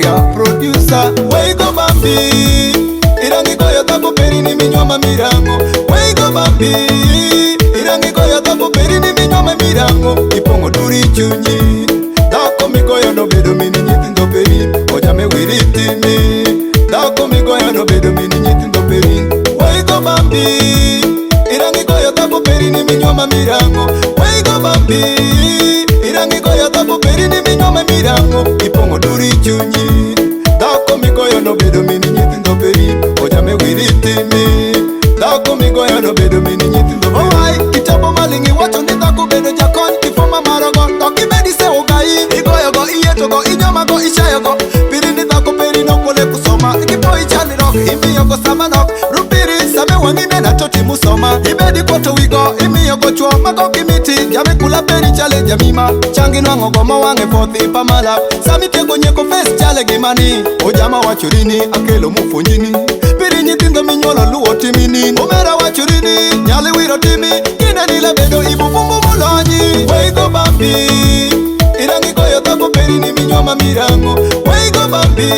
ya producer. Weigo Bambi, irangi goyo tapo peri ni minyoma mirango. Weigo Bambi, irangi goyo tapo peri ni minyoma mirango. Ipongo duri chunyi, dako migoyo no bedo mini nyitindo peri. Ojame wiriti mi, dako migoyo no bedo mini nyitindo peri. Weigo Bambi, irangi goyo tapo peri ni minyoma mirango. Weigo Bambi, irangi goyo tapo peri ni minyoma mirango. Ipongo duri chunyi, dako migoyo no bedo mini nyitindo peri. Ojame wiriti mi, dako migoyo no bedo mini nyitindo peri. Owai, kitabu malingi wacho ni dako bedo jakon. Kifoma marogo, toki bedi se ugai. Igoyo go iye togo, inyoma go ishayo go. Piri ni dako peri no kole kusoma. Ikipo ichani rock, imi yoko sama nok. Rupiri same wangine na choti musoma. Ibedi koto wigo, imi yoko chua. Mako kimiti, yame kula peri chale jamima. Changi nwango goma wange fothi pamala. Sami tego nyeko face chale gimani. Ojama wachurini, akelo mufunyini. Piri nyitindo minyolo luo timini. Umera wachurini, nyale wiro timi. Kine nila bedo ibu fungu mulonyi. Weigo Bambi, irangi goyo tapo peri ni minyoma mirango. Weigo Bambi,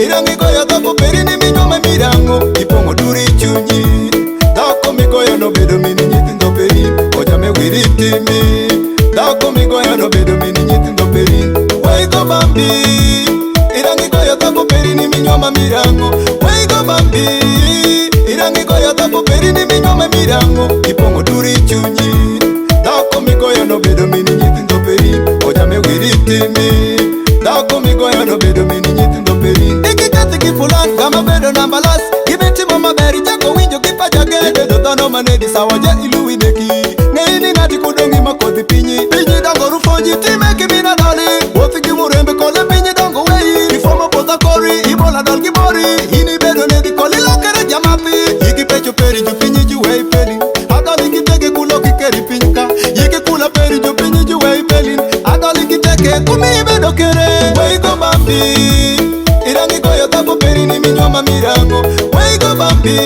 irangi goyo tapo peri ni minyoma mirango. Ipongo duri chunyi, dako migoyo no bedo mini nyitindo peri. Ojame wiriti mi, dako migoyo no bedo mini nyitindo peri. Weigo Bambi, irangi goyo tapo peri ni minyoma mirango. Weigo Bambi, irangi goyo tapo peri ni minyoma mirango. Ipongo duri chunyi, dako migoyo no bedo mini nyitindo peri. Ojame wiriti mi, dako migoyo no bedo mini nyitindo peri. Ikikati kifulan, gama bedo nambalas. Gibiti mama beri, jako winjo kipajage. Ibedo dhano manedi sawaje iluwi neki. Ngaini ngati kudongi makodhi pinyi. Pinyi dango rufoji, time kimina dali. Wothi kimurembe kole pinyi dango wei. Kifomo poza kori, ibola dal gibori. Hini bedo nedi koli lokere jamapi. Iki pecho peri ju pinyi ju wei peli. Adali kiteke kulo kikeri pinyka. Yiki kula peri ju pinyi ju wei pelin. Adali kiteke kumi bedo kere. Weigo Bambi, irangi goyo tapo peri ni minyoma mirango. Weigo Bambi,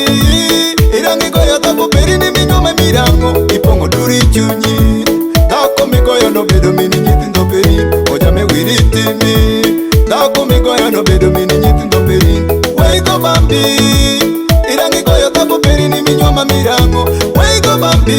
irangi goyo tapo peri ni minyoma mirango. Ipongo duri chunyi, dako migoyo no bedo mini nyitindo peri. Ojame wiriti mi, dako migoyo no bedo mini nyitindo peri. Weigo Bambi, irangi goyo tapo peri ni minyoma mirango. Weigo Bambi,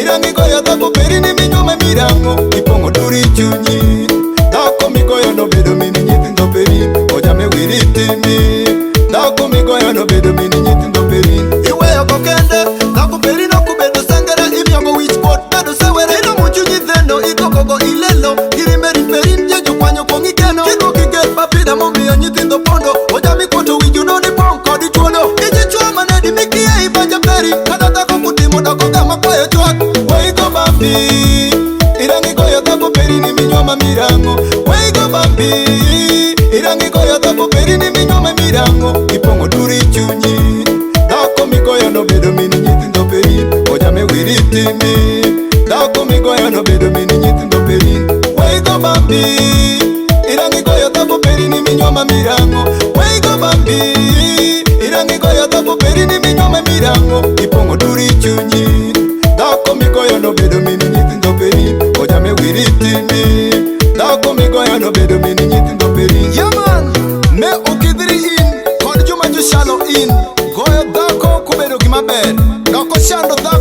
irangi goyo tapo peri ni minyoma mirango. Ipongo duri chunyi, dako migoyo no bedo mini nyitindo peri. Ojame wiriti mi, dako migoyo no bedo mini nyitindo peri. Iweyo go kende, dako peri no kubedo sangere. Imyongo wich pot bedo sewere. Ino muchunyi dheno, ikoko go ilelo. Girimeri peri njeju kwanyo kongi keno. Kiko kigel papida momiyo nyitindo pondo. Ojami koto wiju no ni pong kodi chuodo. Iji chua manedi mikie ibanja peri. Kada dako kutimo dako gama kwayo chuak. Weigo Bambi, irangi goyo tapo peri ni minyoma mirango. Weigo Bambi, irangi goyo tapo peri ni minyoma mirango. Ipongo duri chunyi, dako migoyo no bedo mini nyitindo peri. Ojame wiriti mi, dako migoyo no bedo mini nyitindo peri. Weigo Bambi, irangi goyo tapo peri ni minyoma mirango. Weigo Bambi, irangi goyo tapo peri ni minyoma mirango. Ipongo duri chunyi, dako migoyo no bedo mini nyitindo peri. Ojame wiriti mi, dako migoyo no bedo mini nyitindo peri. Yaman, ne ukidhiri in, kod juma jushalo in. Goyo dhako kubedo gimaber, doko shando dhako